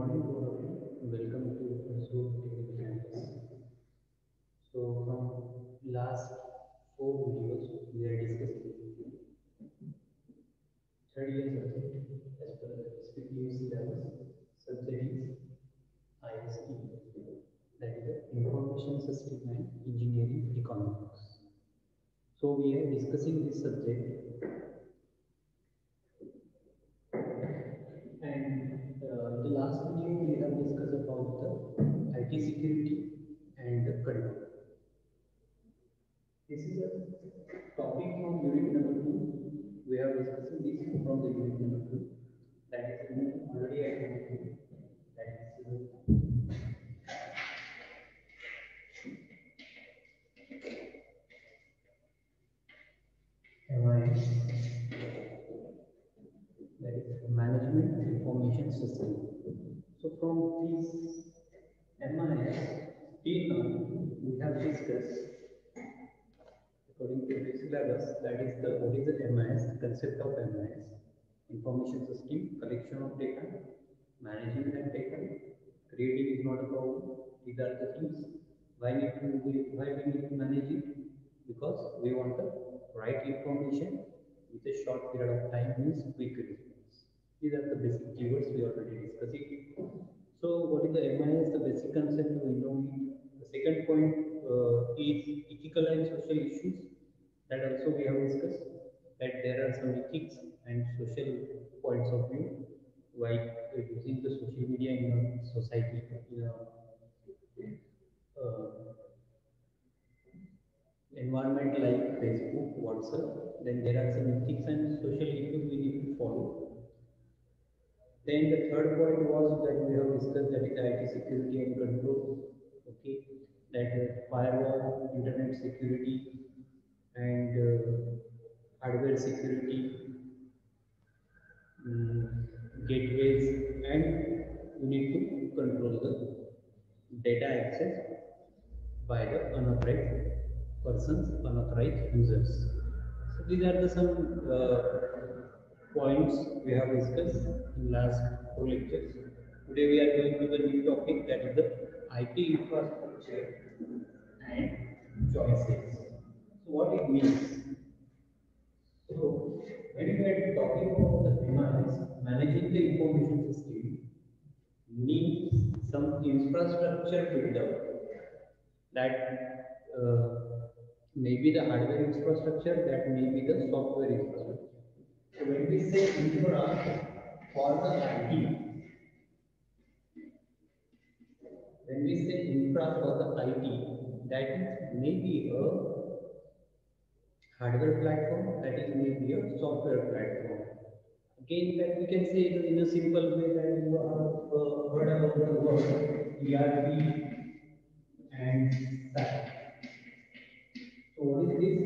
morning to all of you. Welcome to Azure Technical Campus. So, from last four videos, we are discussing third year subject as per the respective syllabus. Subject is IST, that is the Information System and Engineering Economics. So, we are discussing this subject, and the last video we have discussed about the IT security and the control. This is a topic from unit number 2. We are discussing this from the unit number 2. That is already I told you. That is MIS. That is Management Information System. So from this MIS, till now we have discussed according to the syllabus, that is what is the MIS, concept of MIS, information system, collection of data, managing that data, creating is not a problem. These are the things. Why we need to manage it? Because we want the right information with a short period of time, means quick response. These are the basic keywords we already discussed. So what is the MIS? The basic concept we know it. The second point is ethical and social issues. That also we have discussed, that there are some ethics and social points of view while using the social media in a society, in a environment like Facebook, WhatsApp. Then there are some ethics and social issues we need to follow. Then the third point was that we have discussed, that is IT security and control. Okay, that firewall, internet security, and hardware security, gateways, and we need to control the data access by the unauthorized persons, unauthorized users. So these are the some points we have discussed in last four lectures. Today we are going to the new topic, that is the IT infrastructure and choices. So what it means? So when we are talking about the MIS, managing the information system needs some infrastructure build up, that may be the hardware infrastructure, that may be the software infrastructure. So when we say infra for the IT, when we say infra for the IT, that is maybe a hardware platform, that is maybe a software platform. Again, that we can say in a simple way, that you have heard about the word ERP and SAP. So what is this?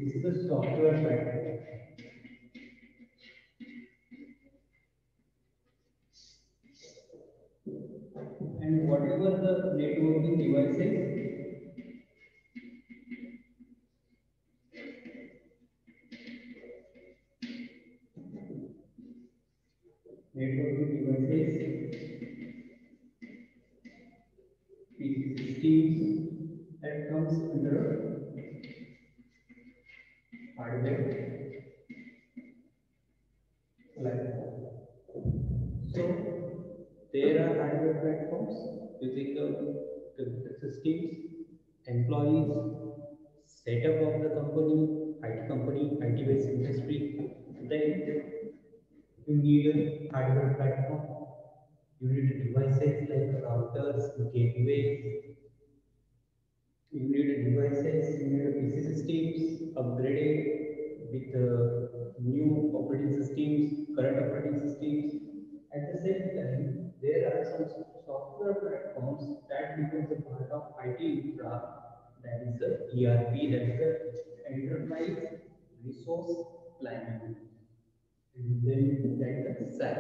This is the software platform. And whatever the networking devices, PC systems, that comes under hardware platform. So there are hardware platforms using the systems, employees, setup of the company, IT-based industry. Then you need a hardware platform. You need devices like routers, gateways. You need devices, you need PC systems upgraded with new operating systems, current operating systems. At the same time, there are some software platforms that becomes a part of IT infra, that is the ERP, that is the Enterprise Resource Planning. And then that is SAP,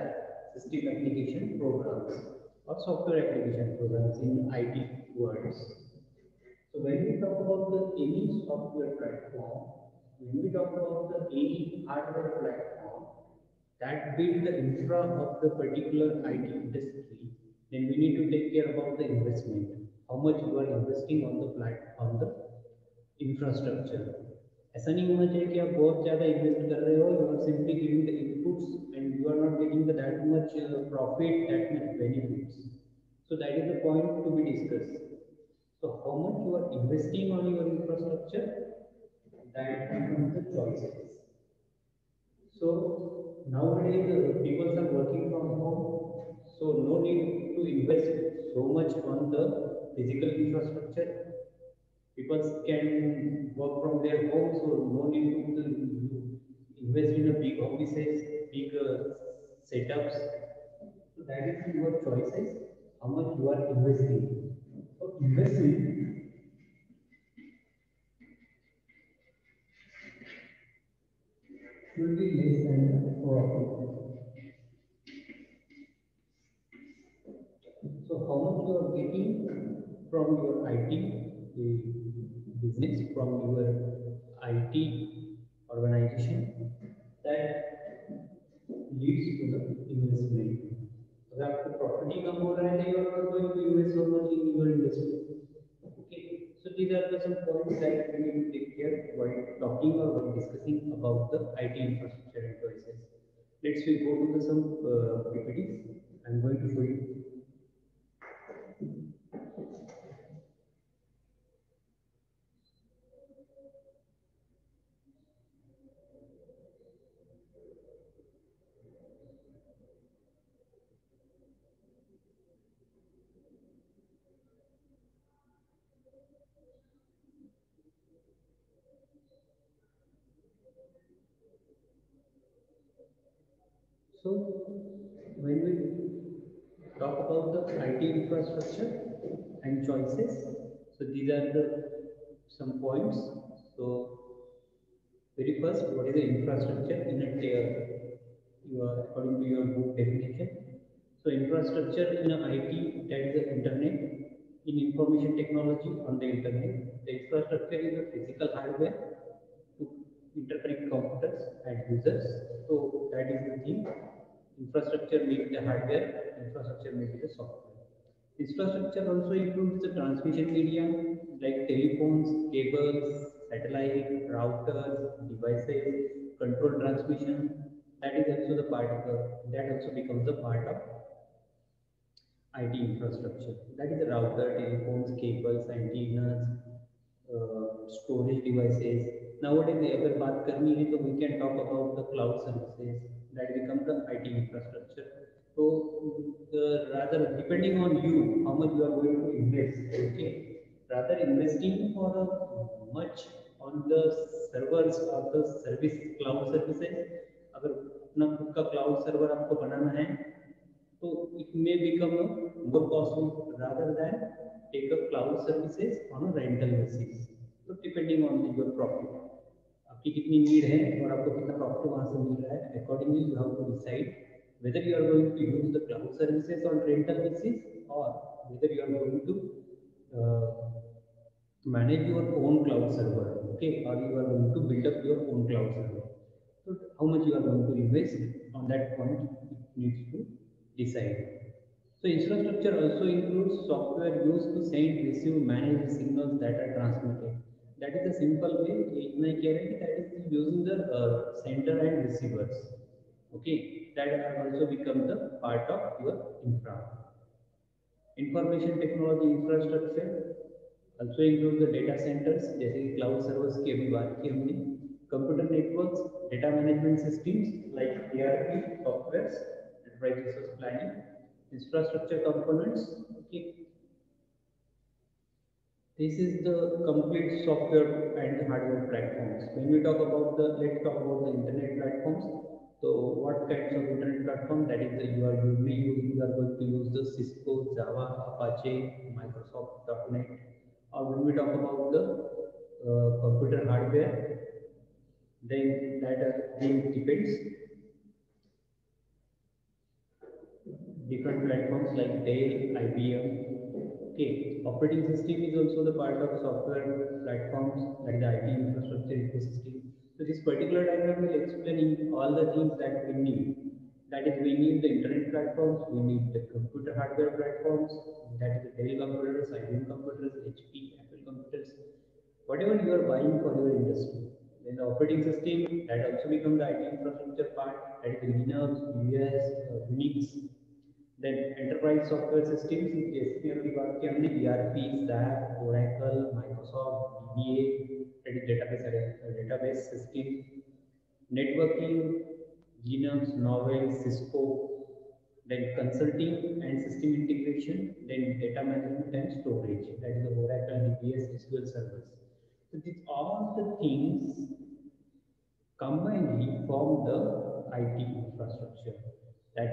System Application Programs, or Software Application Programs in IT words. So when we talk about the any software platform, when we talk about the any hardware platform that build the infra of the particular IT industry, then we need to take care about the investment. How much you are investing on the infrastructure. ऐसा नहीं होना चाहिए कि आप बहुत ज़्यादा invest कर रहे हो, you are simply giving the inputs and you are not getting the that much profit, that much benefits. So that is the point to be discussed. So how much you are investing on your infrastructure, that becomes the choices. So nowadays people are working from home, so no need to invest so much on the physical infrastructure. People can work from their home, so no need to invest in a big offices, big setups. So that is your choices, how much you are investing. So investment should be less than profit. So how much you are getting from your IT business, from your IT organization, that leads to the investment. अगर आपको profit ही कम हो रहा है, you are not going to invest so much in your industry. Okay, so these are the some points that we need to take care while talking or while discussing about the IT infrastructure and choices. Let's we go to the some PPTs. I'm going to show you. So when we talk about the IT infrastructure and choices, so these are the some points. So very first, what is the infrastructure in a according to your book definition? So infrastructure in a IT, that is the internet. In information technology on the internet, the infrastructure is a physical hardware to interconnect computers and users. So that is the thing. Infrastructure makes the hardware, infrastructure makes the software. Infrastructure also includes the transmission media like telephones, cables, satellite, routers, devices, control transmission. That is also the part of that also becomes a part of IT infrastructure. That is the router, telephones, cables, antennas, storage devices. Nowadays, अगर बात करनी है तो we can talk about the cloud services that become the IT infrastructure. So rather depending on you, how much you are going to invest. Okay, rather investing for a much on the servers or the service cloud services. अगर अपना खुद का cloud server आपको बनाना है, so it may become a more costly rather than take up cloud services on a rental basis. So depending on your profit, आपकी कितनी need है और आपको कितना प्रॉफिट वहाँ से मिल रहा है, accordingly you have to decide whether you are going to use the cloud services on rental basis or whether you are going to uh, manage your own cloud server, okay, or you are going to build up your own cloud server. So how much you are going to invest on that point, it needs to decide. So infrastructure also includes software used to send, receive, manage the signals that are transmitted. That is the simple way. That is using the sender and receivers. Okay, that have also become the part of your infra. Information technology infrastructure also includes the data centers, जैसे कि cloud servers की अभी बात की हमने, computer networks, data management systems like ERP softwares, enterprise resource planning, infrastructure components. Okay, this is the complete software and hardware platforms. When we talk about the, let's talk about the internet platforms. So what kinds of internet platform? That is the you are going to use the Cisco, Java, Apache, Microsoft.NET. Or when we talk about the computer hardware, then that thing depends. Different platforms like Dell, IBM. Okay, operating system is also the part of software platforms like the IT infrastructure ecosystem. So this particular diagram will explain all the things that we need. That is, we need the internet platforms, we need the computer hardware platforms, that is the Dell computers, IBM computers, HP, Apple computers, whatever you are buying for your industry. Then the operating system, that also becomes the IT infrastructure part, that is Linux, US, Unix. Then enterprise software systems, जैसे कि अभी बात की हमने ERP, SAP, Oracle, Microsoft, DBA, that is database system, networking, Linux, Novell, Cisco, then consulting and system integration, then data management and storage, that is the Oracle, DBS, SQL servers. So these all the things combinedly form the IT infrastructure that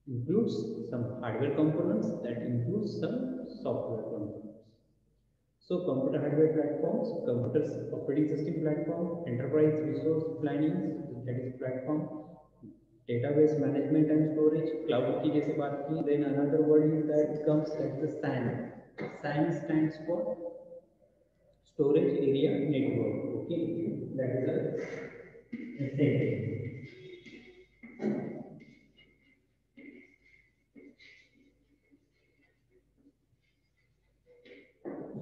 includes some hardware components, that includes some software components. So computer hardware platforms, computer operating system platform, enterprise resource planning, that is platform, database management and storage, cloud की जैसे बात की. Then another word is that comes, that's the SAN. SAN stands for storage area network. Okay, that is a SAN.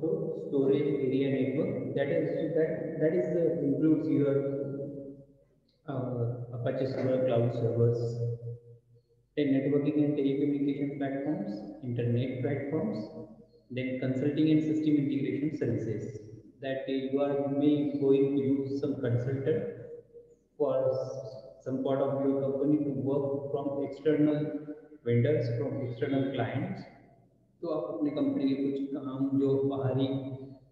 So storage area network, that is includes your Apache server, cloud servers, then networking and telecommunication platforms, internet platforms, then consulting and system integration services. That you are may going to use some consultant for some part of your company to work from external vendors, from external clients. तो आप अपने company के कुछ काम जो बाहरी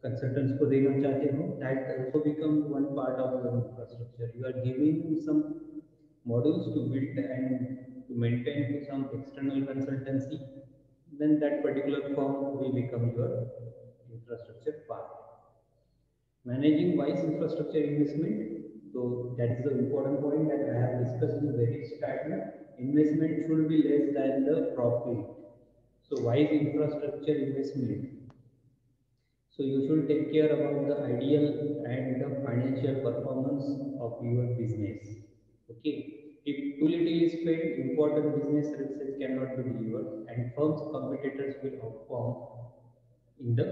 consultants को देना चाहते हो, that also become one part of your infrastructure. You are giving some models to build and to maintain to some external consultancy, then that particular firm will become your infrastructure part. Managing wise infrastructure investment, so that is the important point that I have discussed in the very starting. Investment should be less than the profit. So wise infrastructure investment. So you should take care about the ideal and the financial performance of your business. Okay. If too little is spent, important business services cannot be delivered, and firms competitors will outperform in the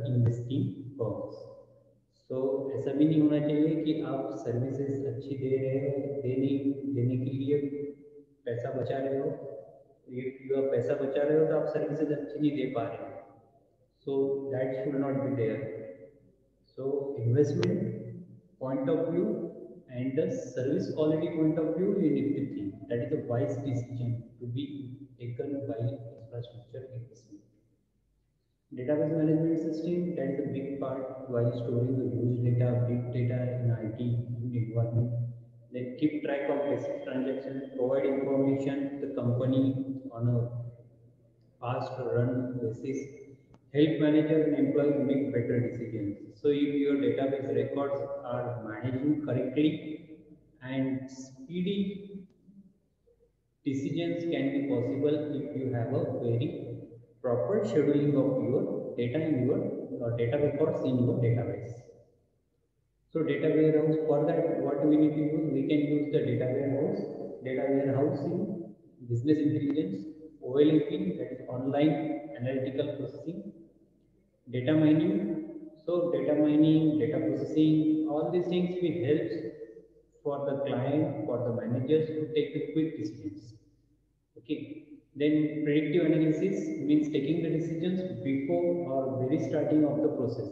investing firms. So ऐसा भी नहीं होना चाहिए कि आप services अच्छी दे रहे हो, देने के लिए पैसा बचा रहे हो. If आप पैसा बचा रहे हो तो आप सर्विसेज अच्छी नहीं दे पा रहे हो. So that should not be there. So investment point of view and the service quality point of view, you need to think. That is a wise decision to be taken by infrastructure investment. Database management system, that is a big part while storing the huge data, big data in IT environment. Then keep track of basic transactions, provide information to the company on a fast run basis, help managers and employees make better decisions. So if your database records are managed correctly and speedy decisions can be possible if you have a very proper scheduling of your data in your data records in your database. So data warehouse, for that what we need to use, we can use the data warehousing, business intelligence, OLAP, that is online analytical processing, data mining. So data mining, data processing, all these things will help for the client, for the managers to take the quick decisions. Okay. Then predictive analysis means taking the decisions before or very starting of the process.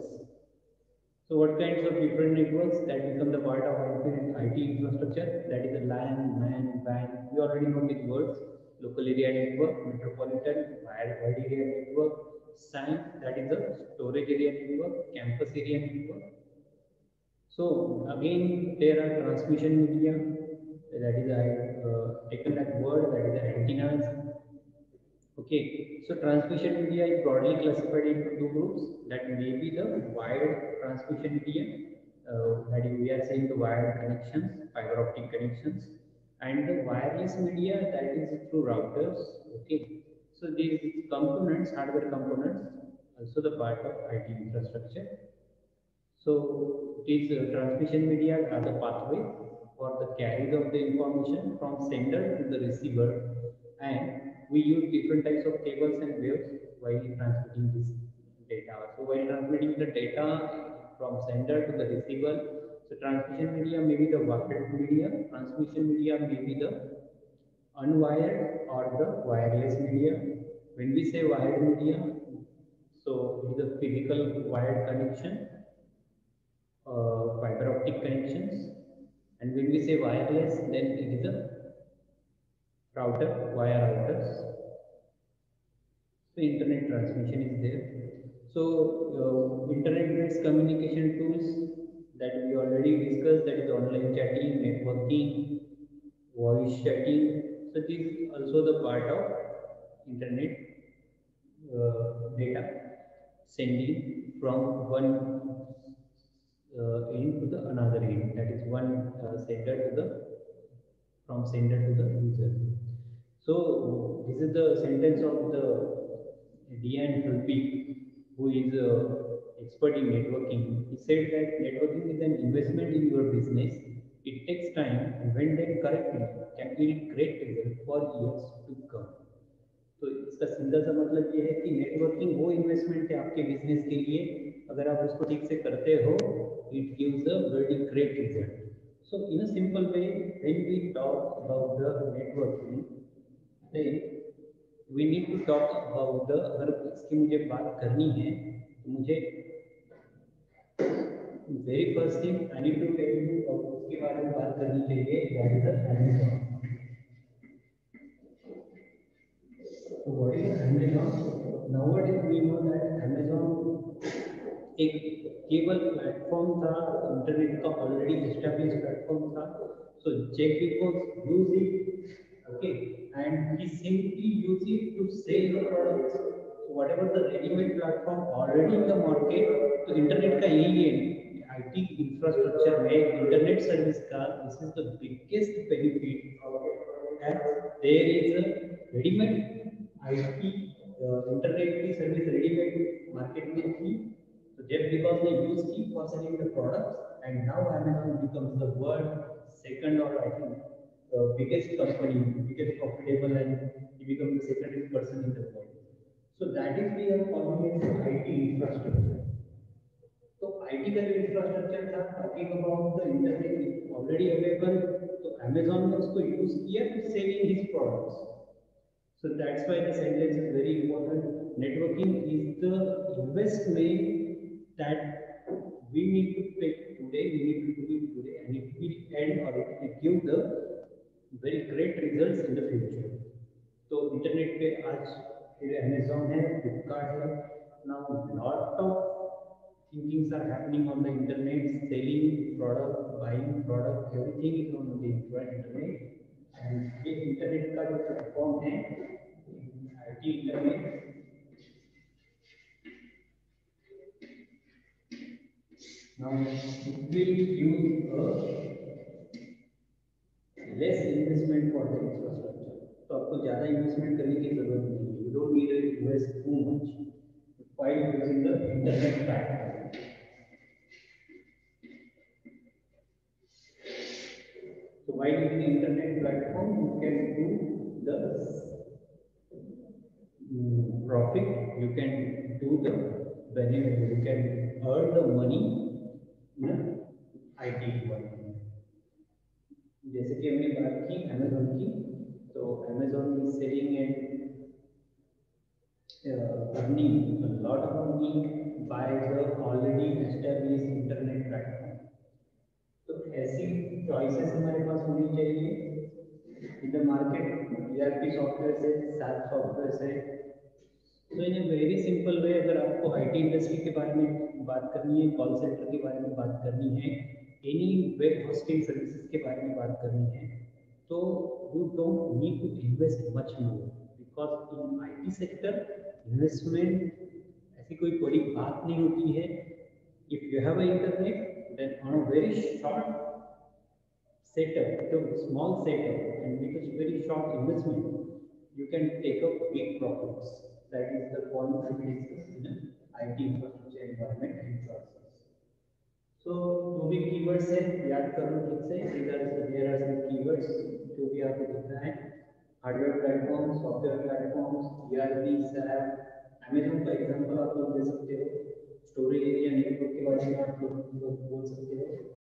So what kinds of different networks that become the part of IT infrastructure? That is the LAN, MAN, WAN. We already know these words. Local area network, metropolitan, wide area network, SAN, that is the storage area network, campus area network. So again, there are transmission media. That is I taken that word. That is the antennas. Okay, so transmission media is broadly classified into two groups. That may be the wired transmission media, that is we are saying the wired connections, fiber optic connections, and the wireless media, that is through routers. Okay, so these components, hardware components, also the part of IT infrastructure. So these transmission media are the pathway. for the carriage of the information from sender to the receiver, and we use different types of cables and waves while transmitting this data. So while transmitting the data from sender to the receiver, so transmission media may be the wired media, transmission media may be the unwired or the wireless media. When we say wired media, so it is a physical wired connection, fiber optic connections, and when we say wireless, then it is a router, wire routers. So internet transmission is there. So internet-based communication tools that we already discussed, that is online chatting, networking, voice chatting. So this is also the part of internet data sending from one end to the another end. That is one sender to the from sender to the user. So this is the sentence of the Dean Tulpy, who is expert in networking. He said that networking is an investment in your business. It takes time, and when done correctly, can yield great result for years to come. तो इसका सीधा सा मतलब ये है कि networking वो investment है आपके बिजनेस के लिए, अगर आप उसको ठीक से करते हो, it gives a very great result. So in a simple way, when we talk about the networking, then we need to talk about the, अगर इसकी मुझे बात करनी है तो मुझे very first thing I need to tell you, और उसके बारे में बात करनी चाहिए, that is the Amazon. So what is Amazon? Nowadays we know that Amazon एक केवल प्लेटफॉर्म था, इंटरनेट का ऑलरेडी एस्टेब्लिश प्लेटफॉर्म था. So Jeff Bezos use it, okay, and he simply use it to sell the products. So whatever the ready-made platform already in the market, तो internet का यही है, IT infrastructure में internet service का this is the biggest benefit, as there is a readymade IT internet की service readymade market में थी. So just because they use key for selling the products, and now Amazon becomes the world second, or I think the biggest company, biggest profitable, and he becomes the second person in the world. So that is we are calling it IT infrastructure. तो IT का जो infrastructure था, talking about the internet already available, तो Amazon ने उसको use किया to selling his products. So that's why the sentence is very important. Networking is the investment that we need to take today, we need to do it today, and it will end, or it will give the very great results in the future. तो internet पे आज फिर Amazon है, Flipkart है. Now lot of thinkings are happening on the internet, selling product, buying product, everything is on the internet. And ये internet का जो platform है, IT internet, now it will use a less investment for the infrastructure. तो आपको ज़्यादा investment करने की जरूरत नहीं है. You don't need to invest too much while using the internet platform. So while using the internet platform, you can do the profit, you can do the benefit, you can earn the money in IT environment. जैसे कि हमने बात की Amazon की, तो Amazon is selling and earning a lot of money by the already established internet platform. तो ऐसी choices हमारे पास होनी चाहिए in the market. ERP software से, SAP सॉफ्टवेयर से. तो इन वेरी सिंपल वे, अगर आपको आईटी इंडस्ट्री के बारे में बात करनी है, कॉल सेंटर के बारे में बात करनी है, एनी वेब होस्टिंग सर्विसेज के बारे में बात करनी है, तो you don't need to invest much more, because in IT sector investment ऐसी कोई बड़ी बात नहीं होती है. If you have a internet, then on a very short setup, so small setup, and with a very short investment, you can take up big profits. That is the point that we discuss in an IT infrastructure environment and process. So, दो भी keywords हैं, याद करो ठीक से. Either players जो भी आपको दिखना है, hardware platform, software platforms, ERP, SAP, Amazon का एग्जांपल आप लोग दे सकते हो, स्टोरेज एरिया नेटवर्क के बारे में आप लोग बोल सकते हो,